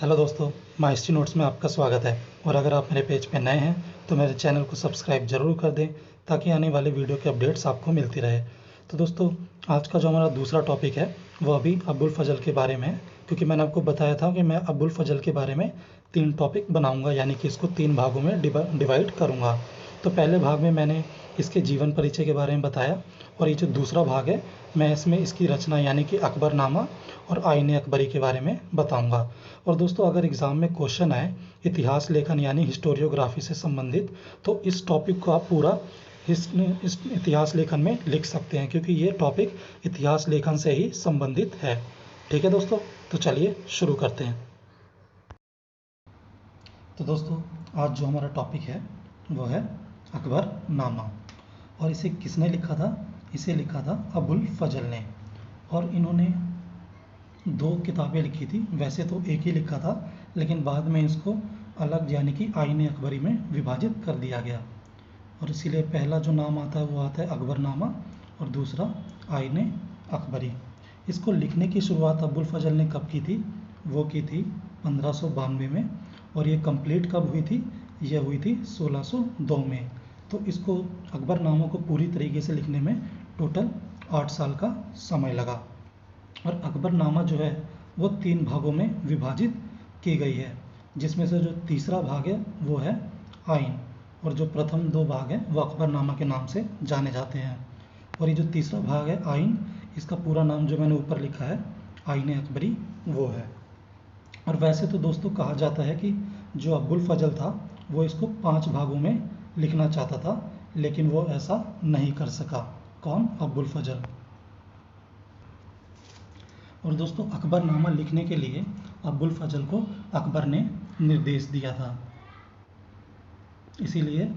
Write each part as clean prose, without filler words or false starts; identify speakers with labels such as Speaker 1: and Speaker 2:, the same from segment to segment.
Speaker 1: Hello दोस्तों, माइस्ट्री notes में आपका स्वागत है। और अगर आप मेरे पेज पे नए हैं तो मेरे चैनल को सब्सक्राइब ज़रूर कर दें ताकि आने वाले वीडियो के अपडेट्स आपको मिलती रहे। तो दोस्तों, आज का जो हमारा दूसरा टॉपिक है वो अभी अबुल फजल के बारे में है, क्योंकि मैंने आपको बताया था कि मैं अबुल फजल के बारे में 3 टॉपिक बनाऊंगा, यानी कि इसको 3 भागों में डिवाइड करूंगा। तो पहले भाग में मैंने इसके जीवन परिचय के बारे में बताया, और ये जो दूसरा भाग है मैं इसमें इसकी रचना यानी कि अकबरनामा और आईने अकबरी के बारे में बताऊंगा। और दोस्तों, अगर एग्ज़ाम में क्वेश्चन आए इतिहास लेखन यानी हिस्टोरियोग्राफी से संबंधित, तो इस टॉपिक को आप पूरा इस इतिहास लेखन में लिख सकते हैं, क्योंकि ये टॉपिक इतिहास लेखन से ही संबंधित है। ठीक है दोस्तों, तो चलिए शुरू करते हैं। तो दोस्तों, आज जो हमारा टॉपिक है वो है अकबरनामा। और इसे किसने लिखा था? इसे लिखा था अबुल फजल ने। और इन्होंने 2 किताबें लिखी थी। वैसे तो एक ही लिखा था, लेकिन बाद में इसको अलग यानी कि आईने अकबरी में विभाजित कर दिया गया। और इसीलिए पहला जो नाम आता है वो आता है अकबरनामा, और दूसरा आईने अकबरी। इसको लिखने की शुरुआत अबुल फजल ने कब की थी? वो की थी 1592 में। और ये कंप्लीट कब हुई थी? ये हुई थी 1602 में। तो इसको अकबरनामा को पूरी तरीके से लिखने में टोटल 8 साल का समय लगा। और अकबरनामा जो है वो 3 भागों में विभाजित की गई है, जिसमें से जो तीसरा भाग है वो है आइन, और जो प्रथम 2 भाग हैं वो अकबरनामा के नाम से जाने जाते हैं। और ये जो तीसरा भाग है आइन, इसका पूरा नाम जो मैंने ऊपर लिखा है आईने अकबरी वो है। और वैसे तो दोस्तों कहा जाता है कि जो अबुल फजल था वो इसको 5 भागों में लिखना चाहता था, लेकिन वो ऐसा नहीं कर सका। कौन? अबुल फजल। और दोस्तों, अकबरनामा लिखने के लिए अबुल फजल को अकबर ने निर्देश दिया था, इसीलिए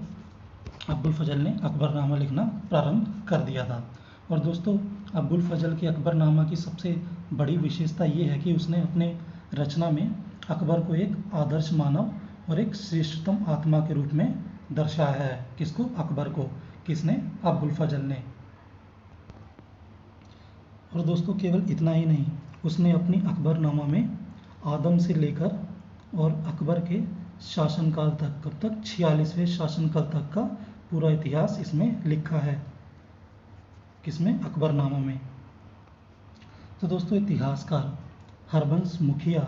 Speaker 1: अबुल फजल ने अकबरनामा लिखना प्रारंभ कर दिया था। और दोस्तों, अबुल फजल के अकबरनामा की सबसे बड़ी विशेषता ये है कि उसने अपने रचना में अकबर को एक आदर्श मानव और एक श्रेष्ठतम आत्मा के रूप में दर्शाया है। किसको? अकबर को। किसने? अबुल फजल ने। और दोस्तों, केवल इतना ही नहीं, उसने अपनी अकबरनामा में आदम से लेकर और अकबर के शासनकाल तक, कब तक? 46वें शासनकाल तक का पूरा इतिहास इसमें लिखा है। किसमें? अकबरनामा में। तो दोस्तों, इतिहासकार हरबंस मुखिया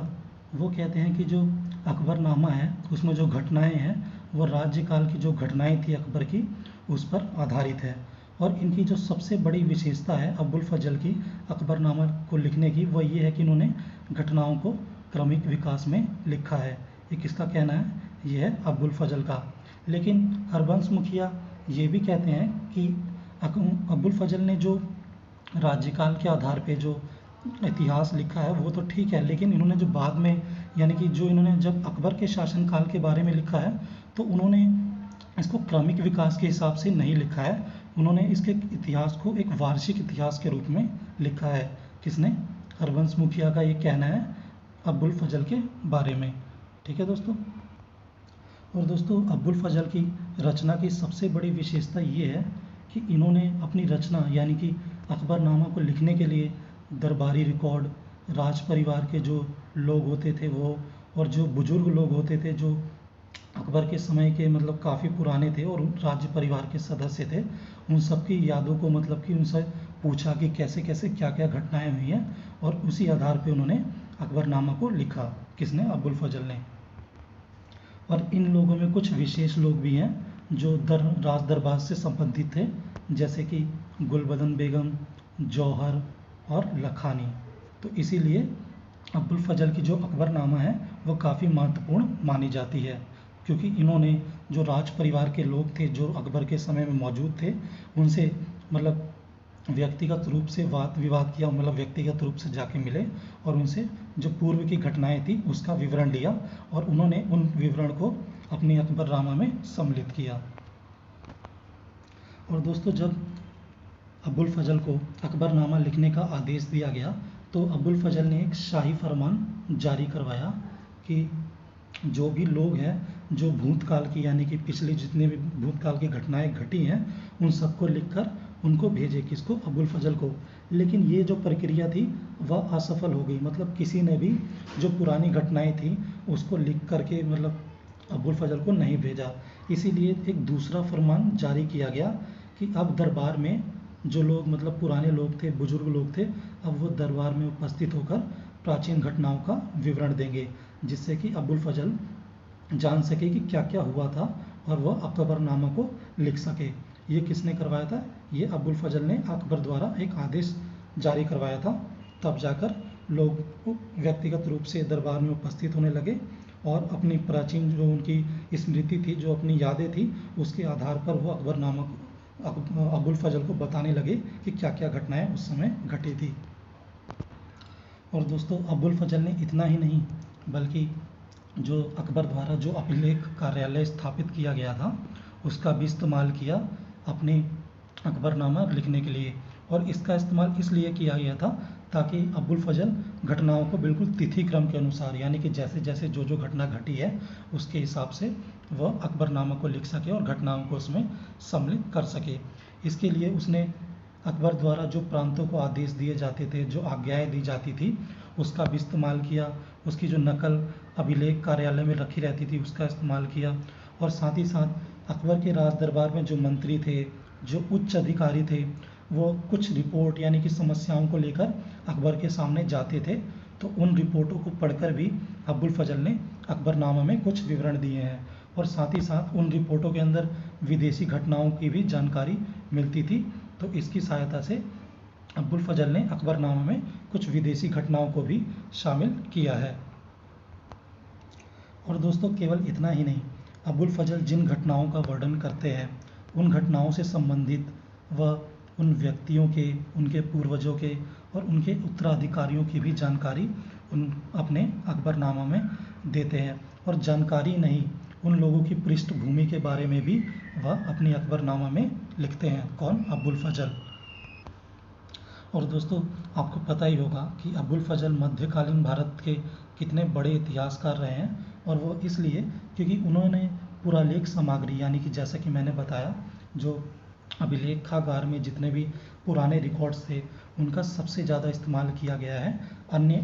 Speaker 1: वो कहते हैं कि जो अकबरनामा है उसमें जो घटनाएं हैं वो राज्यकाल की जो घटनाएं थी अकबर की, उस पर आधारित है। और इनकी जो सबसे बड़ी विशेषता है अबुल फजल की अकबरनामा को लिखने की, वो ये है कि इन्होंने घटनाओं को क्रमिक विकास में लिखा है। ये किसका कहना है? ये है अबुल फजल का। लेकिन हरबंस मुखिया ये भी कहते हैं कि अबुल फजल ने जो राज्यकाल के आधार पे जो इतिहास लिखा है वो तो ठीक है, लेकिन इन्होंने जो बाद में यानी कि जो इन्होंने जब अकबर के शासनकाल के बारे में लिखा है तो उन्होंने इसको क्रमिक विकास के हिसाब से नहीं लिखा है। उन्होंने इसके इतिहास को एक वार्षिक इतिहास के रूप में लिखा है। किसने? हरबंस मुखिया का ये कहना है अबुल फजल के बारे में। ठीक है दोस्तों। और दोस्तों, अबुल फजल की रचना की सबसे बड़ी विशेषता ये है कि इन्होंने अपनी रचना यानी कि अकबरनामा को लिखने के लिए दरबारी रिकॉर्ड, राज परिवार के जो लोग होते थे वो, और जो बुजुर्ग लोग होते थे जो अकबर के समय के मतलब काफ़ी पुराने थे और राज्य परिवार के सदस्य थे, उन सबकी यादों को मतलब कि उनसे पूछा कि कैसे कैसे क्या क्या घटनाएं हुई हैं, और उसी आधार पे उन्होंने अकबरनामा को लिखा। किसने? अबुल फजल ने। और इन लोगों में कुछ विशेष लोग भी हैं जो राज दरबार से संबंधित थे, जैसे कि गुलबदन बेगम, जौहर और लखानी। तो इसीलिए अबुल फजल की जो अकबरनामा है वो काफ़ी महत्वपूर्ण मानी जाती है, क्योंकि इन्होंने जो राज परिवार के लोग थे जो अकबर के समय में मौजूद थे उनसे मतलब व्यक्तिगत रूप से वाद विवाद किया, मतलब व्यक्तिगत रूप से जाके मिले और उनसे जो पूर्व की घटनाएं थी उसका विवरण लिया, और उन्होंने उन विवरण को अपनी अकबरनामा में सम्मिलित किया। और दोस्तों, जब अबुल फजल को अकबरनामा लिखने का आदेश दिया गया तो अबुल फजल ने एक शाही फरमान जारी करवाया कि जो भी लोग हैं जो भूतकाल की यानी कि पिछले जितने भी भूतकाल की घटनाएं घटी हैं उन सबको लिखकर उनको भेजे। किसको? अबुल फजल को। लेकिन ये जो प्रक्रिया थी वह असफल हो गई। मतलब किसी ने भी जो पुरानी घटनाएं थी उसको लिख करके मतलब अबुल फजल को नहीं भेजा। इसीलिए एक दूसरा फरमान जारी किया गया कि अब दरबार में जो लोग मतलब पुराने लोग थे, बुजुर्ग लोग थे, अब वो दरबार में उपस्थित होकर प्राचीन घटनाओं का विवरण देंगे, जिससे कि अबुल फजल जान सके कि क्या क्या हुआ था और वह अकबरनामा को लिख सके। ये किसने करवाया था? ये अबुल फजल ने अकबर द्वारा एक आदेश जारी करवाया था। तब जाकर लोग व्यक्तिगत रूप से दरबार में उपस्थित होने लगे और अपनी प्राचीन जो उनकी स्मृति थी, जो अपनी यादें थी, उसके आधार पर वो अकबरनामा को अबुल फजल को बताने लगे कि क्या क्या घटनाएं उस समय घटी थी। और दोस्तों अबुल फजल ने इतना ही नहीं बल्कि जो अकबर द्वारा जो अभिलेख कार्यालय स्थापित किया गया था उसका भी इस्तेमाल किया अपने अकबरनामा लिखने के लिए। और इसका इस्तेमाल इसलिए किया गया था ताकि अबुल फजल घटनाओं को बिल्कुल तिथि क्रम के अनुसार, यानी कि जैसे जैसे जो जो घटना घटी है उसके हिसाब से वह अकबरनामा को लिख सके और घटनाओं को उसमें सम्मिलित कर सके। इसके लिए उसने अकबर द्वारा जो प्रांतों को आदेश दिए जाते थे, जो आज्ञाएं दी जाती थी, उसका भी इस्तेमाल किया। उसकी जो नकल अभिलेख कार्यालय में रखी रहती थी उसका इस्तेमाल किया। और साथ ही साथ अकबर के राज दरबार में जो मंत्री थे, जो उच्च अधिकारी थे, वो कुछ रिपोर्ट यानी कि समस्याओं को लेकर अकबर के सामने जाते थे, तो उन रिपोर्टों को पढ़कर भी अबुल फजल ने अकबरनामा में कुछ विवरण दिए हैं। और साथ ही साथ उन रिपोर्टों के अंदर विदेशी घटनाओं की भी जानकारी मिलती थी। तो इसकी सहायता से अबुल फजल ने अकबरनामा में कुछ विदेशी घटनाओं को भी शामिल किया है। और दोस्तों केवल इतना ही नहीं, अबुल फजल जिन घटनाओं का वर्णन करते हैं उन घटनाओं से संबंधित वह उन व्यक्तियों के, उनके पूर्वजों के और उनके उत्तराधिकारियों की भी जानकारी उन अपने अकबरनामा में देते हैं। और जानकारी नहीं, उन लोगों की पृष्ठभूमि के बारे में भी वह अपनी अकबरनामा में लिखते हैं। कौन? अबुल फजल। और दोस्तों आपको पता ही होगा कि अबुल फजल मध्यकालीन भारत के कितने बड़े इतिहासकार रहे हैं। और वो इसलिए क्योंकि उन्होंने पुरालेख सामग्री, यानी कि जैसा कि मैंने बताया, जो अभिलेखागार में जितने भी पुराने रिकॉर्ड्स थे उनका सबसे ज़्यादा इस्तेमाल किया गया है अन्य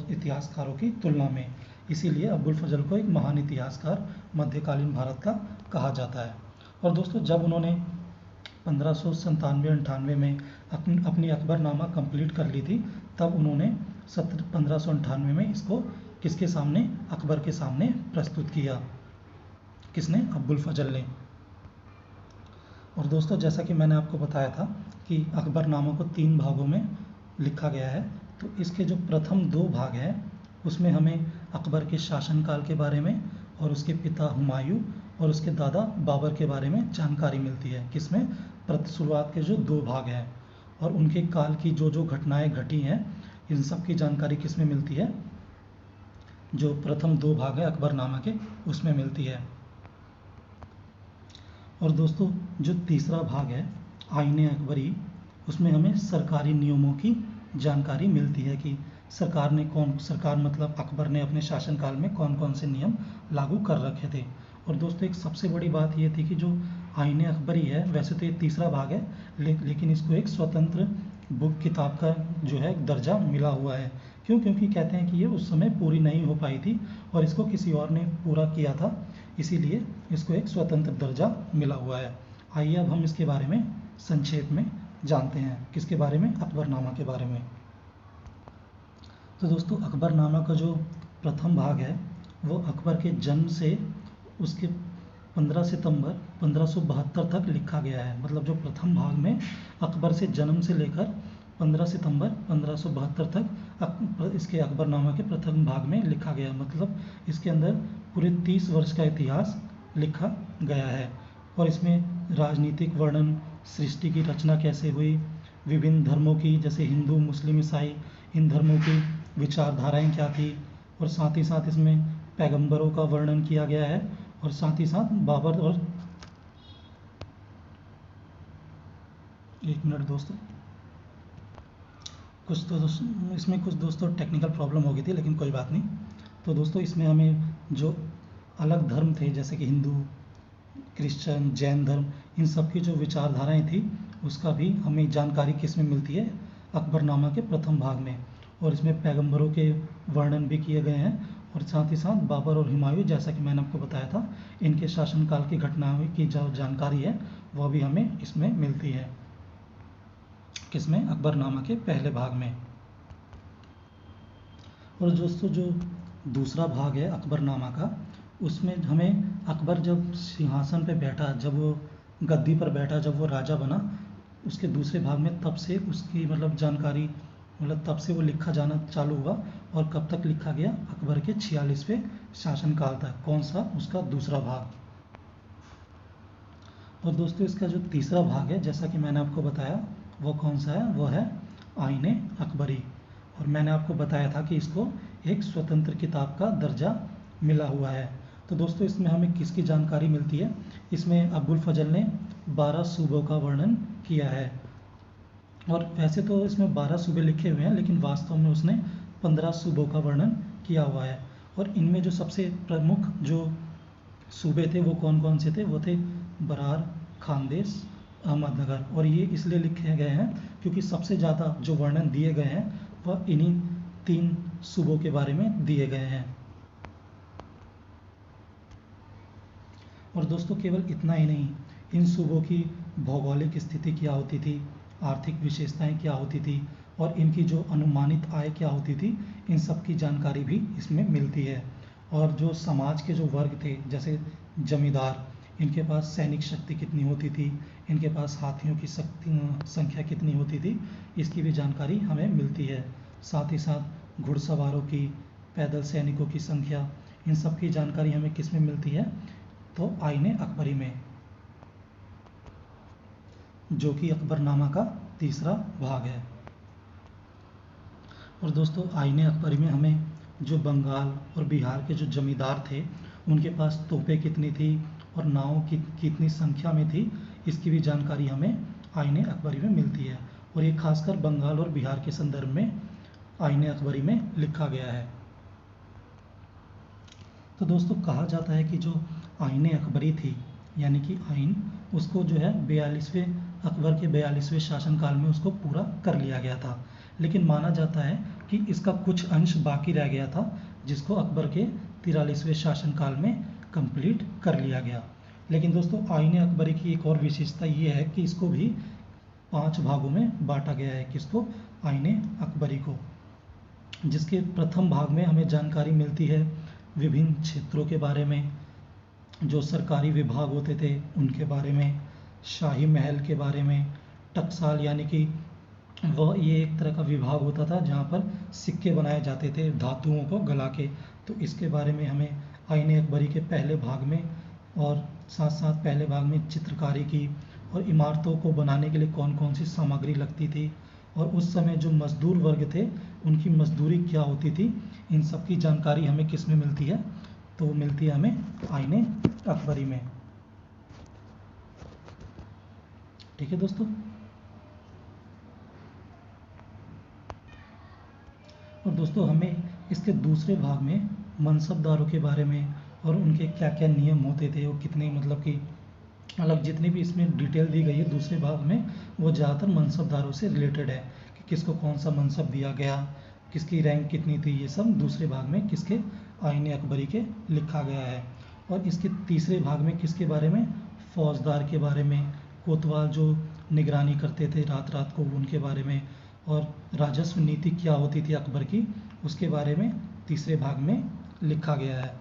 Speaker 1: इतिहासकारों की तुलना में। इसीलिए अबुल फजल को एक महान इतिहासकार मध्यकालीन भारत का कहा जाता है। और दोस्तों जब उन्होंने 1597-98 में अपनी अकबरनामा कंप्लीट कर ली थी, तब उन्होंने 1598 में इसको किसके सामने? अकबर के सामने प्रस्तुत किया। किसने? अबुल फजल ने। और दोस्तों जैसा कि मैंने आपको बताया था कि अकबरनामा को 3 भागों में लिखा गया है। तो इसके जो प्रथम 2 भाग हैं उसमें हमें अकबर के शासनकाल के बारे में और उसके पिता हुमायूं और उसके दादा बाबर के बारे में जानकारी मिलती है। किसमें? शुरुआत के जो 2 भाग हैं और उनके काल की जो जो घटनाएं घटी हैं इन सब की जानकारी किसमें मिलती है? जो प्रथम 2 भाग है अकबरनामा के उसमें मिलती है। और दोस्तों जो तीसरा भाग है आईने अकबरी, उसमें हमें सरकारी नियमों की जानकारी मिलती है कि सरकार मतलब अकबर ने अपने शासनकाल में कौन कौन से नियम लागू कर रखे थे। और दोस्तों एक सबसे बड़ी बात ये थी कि जो आईने अकबरी है, वैसे तो ये तीसरा भाग है लेकिन इसको एक स्वतंत्र बुक किताब का जो है दर्जा मिला हुआ है। क्यों? क्योंकि कहते हैं कि ये उस समय पूरी नहीं हो पाई थी और इसको किसी और ने पूरा किया था, इसीलिए इसको एक स्वतंत्र दर्जा मिला हुआ है। आइए अब हम इसके बारे में संक्षेप में जानते हैं। किसके बारे में? अकबरनामा के बारे में। तो दोस्तों अकबरनामा का जो प्रथम भाग है वो अकबर के जन्म से उसके 15 सितंबर 1572 तक लिखा गया है। मतलब जो प्रथम भाग में अकबर से जन्म से लेकर 15 सितंबर 1572 तक इसके अकबरनामा के प्रथम भाग में लिखा गया। मतलब इसके अंदर पूरे 30 वर्ष का इतिहास लिखा गया है। और इसमें राजनीतिक वर्णन, सृष्टि की रचना कैसे हुई, विभिन्न धर्मों की जैसे हिंदू, मुस्लिम, ईसाई, इन धर्मों की विचारधाराएं क्या थी, और साथ ही साथ इसमें पैगंबरों का वर्णन किया गया है। और साथ ही साथ बाबर और एक मिनट दोस्तों, इसमें कुछ दोस्तों टेक्निकल प्रॉब्लम हो गई थी, लेकिन कोई बात नहीं। तो दोस्तों इसमें हमें जो अलग धर्म थे जैसे कि हिंदू, क्रिश्चियन, जैन धर्म, इन सब की जो विचारधाराएं थी उसका भी हमें जानकारी किस में मिलती है? अकबरनामा के प्रथम भाग में। और इसमें पैगंबरों के वर्णन भी किए गए हैं, और साथ ही साथ बाबर और हुमायूं, जैसा कि मैंने आपको बताया था, इनके शासनकाल की घटनाओं की जो जानकारी है वह भी हमें इसमें मिलती है। किसमें? अकबरनामा के पहले भाग में। और दोस्तों जो दूसरा भाग है अकबरनामा का, उसमें हमें अकबर जब सिंहासन पे बैठा, जब वो गद्दी पर बैठा, जब वो राजा बना, उसके दूसरे भाग में तब से उसकी मतलब जानकारी, मतलब तब से वो लिखा जाना चालू हुआ, और कब तक लिखा गया? अकबर के 46वें शासनकाल तक। कौन सा? उसका दूसरा भाग। और दोस्तों इसका जो तीसरा भाग है, जैसा कि मैंने आपको बताया, वो कौन सा है? वो है आईने अकबरी। और मैंने आपको बताया था कि इसको एक स्वतंत्र किताब का दर्जा मिला हुआ है। तो दोस्तों इसमें हमें किसकी जानकारी मिलती है? इसमें अब्बुल फजल ने 12 सूबों का वर्णन किया है। और वैसे तो इसमें 12 सूबे लिखे हुए हैं, लेकिन वास्तव में उसने 15 सूबों का वर्णन किया हुआ है। और इनमें जो सबसे प्रमुख जो सूबे थे वो कौन कौन से थे? वो थे बरार, खानदेश, अहमदनगर। और ये इसलिए लिखे गए हैं क्योंकि सबसे ज़्यादा जो वर्णन दिए गए हैं वह इन्हीं 3 सूबों के बारे में दिए गए हैं। और दोस्तों केवल इतना ही नहीं, इन सूबों की भौगोलिक स्थिति क्या होती थी, आर्थिक विशेषताएं क्या होती थी, और इनकी जो अनुमानित आय क्या होती थी, इन सब की जानकारी भी इसमें मिलती है। और जो समाज के जो वर्ग थे, जैसे जमींदार, इनके पास सैनिक शक्ति कितनी होती थी, इनके पास हाथियों की संख्या कितनी होती थी, इसकी भी जानकारी हमें मिलती है। साथ ही साथ घुड़सवारों की, पैदल सैनिकों की संख्या, इन सब की जानकारी हमें किस में मिलती है? तो आईने अकबरी में, जो कि अकबरनामा का तीसरा भाग है। और दोस्तों आईने अकबरी में हमें जो बंगाल और बिहार के जो जमींदार थे, उनके पास तोपें कितनी थी और नावों की कितनी संख्या में थी, इसकी भी जानकारी हमें आईने अकबरी में मिलती है। और ये खासकर बंगाल और बिहार के संदर्भ में आईने अकबरी में लिखा गया है। तो दोस्तों कहा जाता है कि जो आईने अकबरी थी, यानी कि आइन, उसको जो है 42वें अकबर के 42वें शासनकाल में उसको पूरा कर लिया गया था। लेकिन माना जाता है कि इसका कुछ अंश बाकी रह गया था, जिसको अकबर के 43वें शासनकाल में कंप्लीट कर लिया गया। लेकिन दोस्तों आईने अकबरी की एक और विशेषता ये है कि इसको भी 5 भागों में बांटा गया है। किसको? आईने अकबरी को। जिसके प्रथम भाग में हमें जानकारी मिलती है विभिन्न क्षेत्रों के बारे में, जो सरकारी विभाग होते थे उनके बारे में, शाही महल के बारे में, टकसाल यानी कि वह ये एक तरह का विभाग होता था जहाँ पर सिक्के बनाए जाते थे धातुओं को गला के, तो इसके बारे में हमें आईने अकबरी के पहले भाग में, और साथ साथ पहले भाग में चित्रकारी की, और इमारतों को बनाने के लिए कौन कौन सी सामग्री लगती थी, और उस समय जो मजदूर वर्ग थे उनकी मजदूरी क्या होती थी, इन सब की जानकारी हमें किस में मिलती है? तो मिलती है हमें आईने अकबरी में। ठीक है दोस्तों। और दोस्तों हमें इसके दूसरे भाग में मनसबदारों के बारे में और उनके क्या क्या नियम होते थे, और कितने मतलब कि अलग जितनी भी इसमें डिटेल दी गई है दूसरे भाग में, वो ज़्यादातर मनसबदारों से रिलेटेड है कि किसको कौन सा मनसब दिया गया, किसकी रैंक कितनी थी, ये सब दूसरे भाग में किसके? आईने अकबरी के लिखा गया है। और इसके तीसरे भाग में किसके बारे में? फौजदार के बारे में, कोतवाल जो निगरानी करते थे रात रात को, उनके बारे में, और राजस्व नीति क्या होती थी अकबर की, उसके बारे में तीसरे भाग में लिखा गया है।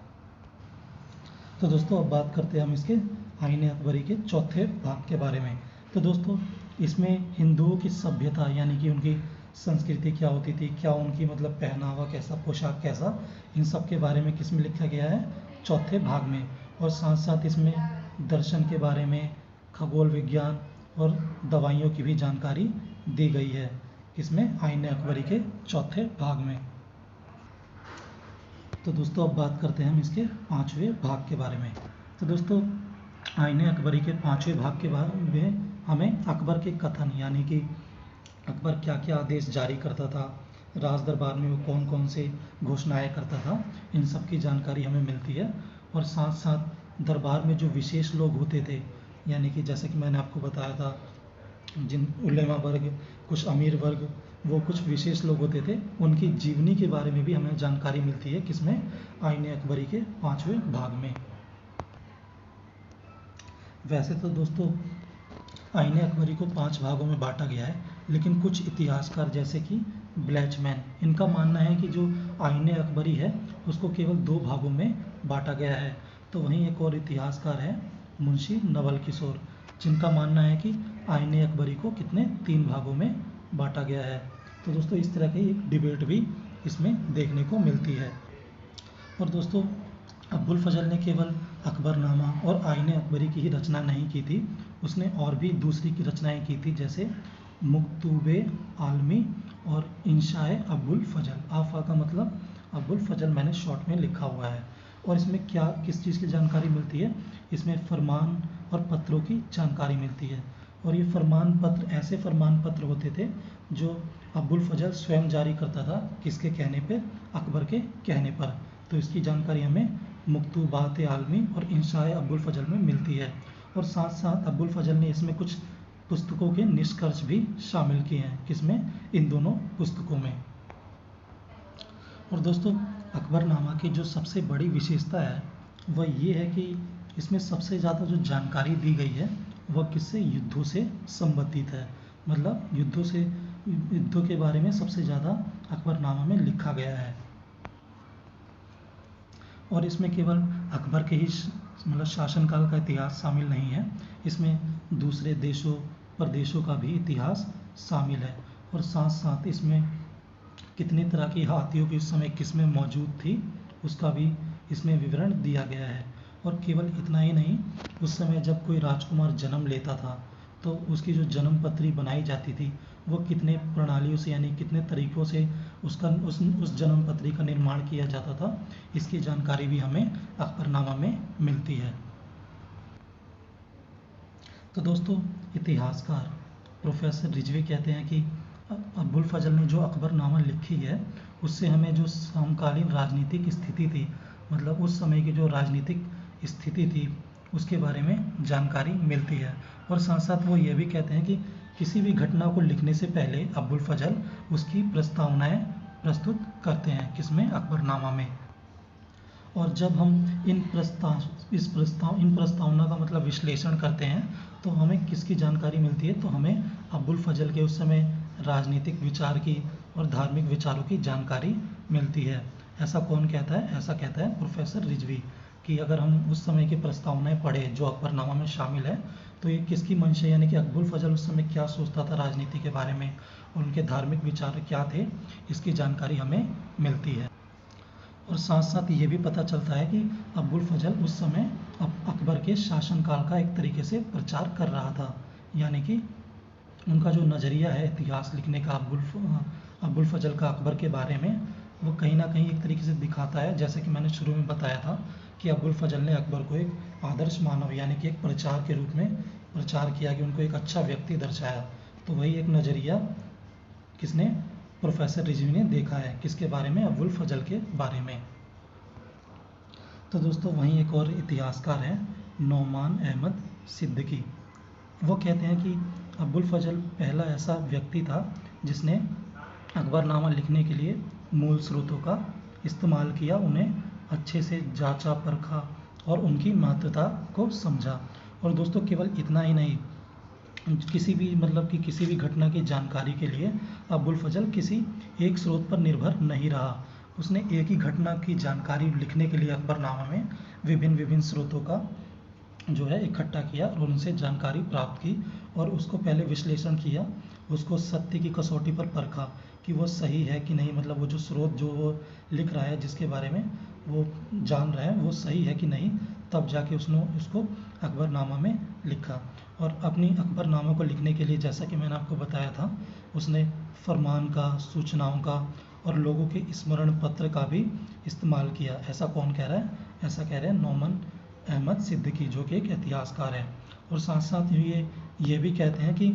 Speaker 1: तो दोस्तों अब बात करते हैं हम इसके आईने अकबरी के चौथे भाग के बारे में। तो दोस्तों इसमें हिंदुओं की सभ्यता यानी कि उनकी संस्कृति क्या होती थी, क्या उनकी मतलब पहनावा कैसा, पोशाक कैसा, इन सब के बारे में किस में लिखा गया है? चौथे भाग में। और साथ साथ इसमें दर्शन के बारे में, खगोल विज्ञान और दवाइयों की भी जानकारी दी गई है। किसमें? आईने अकबरी के चौथे भाग में। तो दोस्तों अब बात करते हैं हम इसके 5वें भाग के बारे में। तो दोस्तों आईने अकबरी के 5वें भाग के बारे में हमें अकबर के कथन, यानी कि अकबर क्या क्या आदेश जारी करता था, राज दरबार में वो कौन कौन से घोषणाएं करता था, इन सब की जानकारी हमें मिलती है। और साथ साथ दरबार में जो विशेष लोग होते थे, यानी कि जैसे कि मैंने आपको बताया था, जिन उलेमा वर्ग, कुछ अमीर वर्ग वो कुछ विशेष लोग होते थे, उनकी जीवनी के बारे में भी हमें जानकारी मिलती है। किसमें? आईने अकबरी के 5वें भाग में। वैसे तो दोस्तों आईने अकबरी को 5 भागों में बांटा गया है, लेकिन कुछ इतिहासकार जैसे कि ब्लैचमैन, इनका मानना है कि जो आईने अकबरी है उसको केवल 2 भागों में बांटा गया है। तो वहीं एक और इतिहासकार है मुंशी नवल किशोर, जिनका मानना है कि आईने अकबरी को कितने 3 भागों में बांटा गया है। तो दोस्तों इस तरह की एक डिबेट भी इसमें देखने को मिलती है। और दोस्तों अब्बुल फजल ने केवल अकबरनामा और आईने अकबरी की ही रचना नहीं की थी, उसने और भी दूसरी की रचनाएं की थी, जैसे मकतूबे आलमी और इंशाए अब्बुल फजल। आफा का मतलब अब्बुल फजल मैंने शॉर्ट में लिखा हुआ है। और इसमें क्या किस चीज़ की जानकारी मिलती है? इसमें फरमान और पत्रों की जानकारी मिलती है। और ये फरमान पत्र ऐसे फरमान पत्र होते थे जो अब्बुल फजल स्वयं जारी करता था। किसके कहने पर? अकबर के कहने पर। तो इसकी जानकारी हमें मकतूबात आलमी और इंशाए अब्बुल फजल में मिलती है। और साथ साथ अब्बुल फजल ने इसमें कुछ पुस्तकों के निष्कर्ष भी शामिल किए हैं। किसमें? इन दोनों पुस्तकों में। और दोस्तों अकबरनामा की जो सबसे बड़ी विशेषता है वह ये है कि इसमें सबसे ज़्यादा जो जानकारी दी गई है वह किससे? युद्धों से संबंधित है। मतलब युद्धों के बारे में सबसे ज़्यादा अकबरनामा में लिखा गया है। और इसमें केवल अकबर के ही मतलब शासनकाल का इतिहास शामिल नहीं है, इसमें दूसरे देशों प्रदेशों का भी इतिहास शामिल है। और साथ साथ इसमें कितनी तरह की हाथियों की उस समय किस्में मौजूद थी उसका भी इसमें विवरण दिया गया है। और केवल इतना ही नहीं, उस समय जब कोई राजकुमार जन्म लेता था तो उसकी जो जन्म पत्री बनाई जाती थी वो कितने प्रणालियों से यानी कितने तरीक़ों से उस जन्म पत्री का निर्माण किया जाता था, इसकी जानकारी भी हमें अकबरनामा में मिलती है। तो दोस्तों इतिहासकार प्रोफेसर रिजवी कहते हैं कि अब्बुल फजल ने जो अकबरनामा लिखी है उससे हमें जो समकालीन राजनीतिक स्थिति थी, मतलब उस समय की जो राजनीतिक स्थिति थी उसके बारे में जानकारी मिलती है। और साथ साथ वो ये भी कहते हैं कि किसी भी घटना को लिखने से पहले अब्बुल फजल उसकी प्रस्तावनाएं प्रस्तुत करते हैं। किसमें? अकबरनामा में। और जब हम इन प्रस्तावना का मतलब विश्लेषण करते हैं तो हमें किसकी जानकारी मिलती है? तो हमें अब्बुल फजल के उस समय राजनीतिक विचार की और धार्मिक विचारों की जानकारी मिलती है। ऐसा कौन कहता है? ऐसा कहता है प्रोफेसर रिजवी कि अगर हम उस समय की प्रस्तावनाएं पढ़ें जो अकबरनामा में शामिल है तो ये किसकी मंशा यानी कि अब्बुल फजल उस समय क्या सोचता था राजनीति के बारे में और उनके धार्मिक विचार क्या थे, इसकी जानकारी हमें मिलती है। और साथ साथ ये भी पता चलता है कि अब्बुल फजल उस समय अकबर के शासनकाल का एक तरीके से प्रचार कर रहा था, यानी कि उनका जो नज़रिया है इतिहास लिखने का अब्बुल फजल का अकबर के बारे में, वो कहीं ना कहीं एक तरीके से दिखाता है। जैसे कि मैंने शुरू में बताया था कि अब्बुल फजल ने अकबर को एक आदर्श मानव यानी कि एक प्रचार के रूप में प्रचार किया, कि उनको एक अच्छा व्यक्ति दर्शाया। तो वही एक नज़रिया किसने? प्रोफेसर रिजवी ने देखा है। किसके बारे में? अब्बुल फजल के बारे में। तो दोस्तों वहीं एक और इतिहासकार हैं नौमान अहमद सिद्दीकी। वो कहते हैं कि अब्बुल फजल पहला ऐसा व्यक्ति था जिसने अकबरनामा लिखने के लिए मूल स्रोतों का इस्तेमाल किया, उन्हें अच्छे से जांचा परखा और उनकी महत्वता को समझा। और दोस्तों केवल इतना ही नहीं, किसी भी घटना की जानकारी के लिए अब्बुल फजल किसी एक स्रोत पर निर्भर नहीं रहा। उसने एक ही घटना की जानकारी लिखने के लिए अकबरनामा में विभिन्न स्रोतों का जो है इकट्ठा किया और उनसे जानकारी प्राप्त की और उसको पहले विश्लेषण किया, उसको सत्य की कसौटी पर परखा कि वो सही है कि नहीं, मतलब वो जो स्रोत जो वो लिख रहा है जिसके बारे में वो जान रहा है वो सही है कि नहीं, तब जाके उसने उसको अकबरनामा में लिखा। और अपनी अकबरनामा को लिखने के लिए जैसा कि मैंने आपको बताया था, उसने फरमान का, सूचनाओं का और लोगों के स्मरण पत्र का भी इस्तेमाल किया। ऐसा कौन कह रहा है? ऐसा कह रहे हैं नौमान अहमद सिद्दीकी, जो कि एक इतिहासकार है। और साथ साथ ये भी कहते हैं कि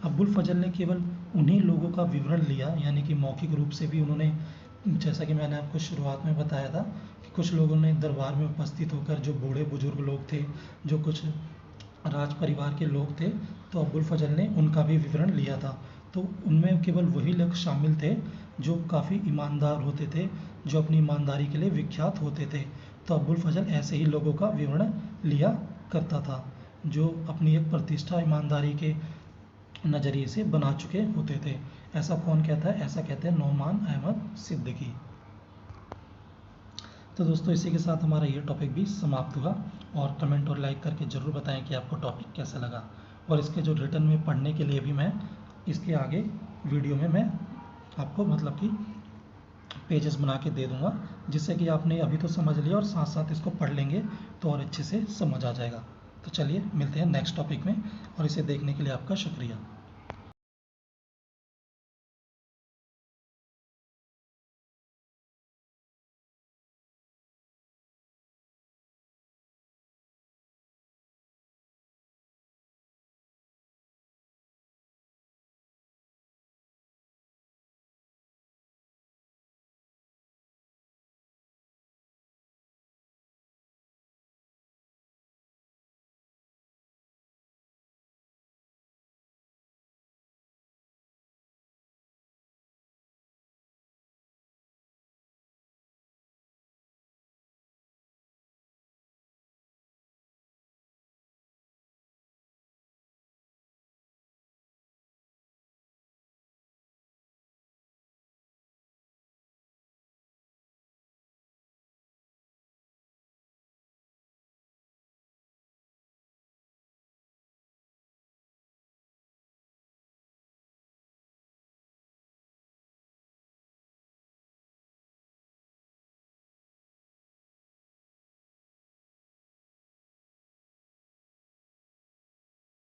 Speaker 1: अब्बुल फजल ने केवल उन्हीं लोगों का विवरण लिया, यानी कि मौखिक रूप से भी उन्होंने, जैसा कि मैंने आपको शुरुआत में बताया था कि कुछ लोगों ने दरबार में उपस्थित होकर, जो बूढ़े बुजुर्ग लोग थे, जो कुछ राज परिवार के लोग थे, तो अब्बुल फजल ने उनका भी विवरण लिया था। तो उनमें केवल वही लोग शामिल थे जो काफ़ी ईमानदार होते थे, जो अपनी ईमानदारी के लिए विख्यात होते थे। तो अब्बुल फजल ऐसे ही लोगों का विवरण लिया करता था, जो अपनी एक प्रतिष्ठा ईमानदारी के नज़रिए से बना चुके होते थे। ऐसा कौन कहता है? ऐसा कहते हैं नोमान अहमद सिद्दीकी। तो दोस्तों इसी के साथ हमारा ये टॉपिक भी समाप्त हुआ, और कमेंट और लाइक करके ज़रूर बताएं कि आपको टॉपिक कैसा लगा। और इसके जो रिटर्न में पढ़ने के लिए भी मैं इसके आगे वीडियो में मैं आपको मतलब कि पेजेस बना के दे दूंगा, जिससे कि आपने अभी तो समझ लिया और साथ साथ इसको पढ़ लेंगे तो और अच्छे से समझ आ जाएगा। तो चलिए मिलते हैं नेक्स्ट टॉपिक में, और इसे देखने के लिए आपका शुक्रिया।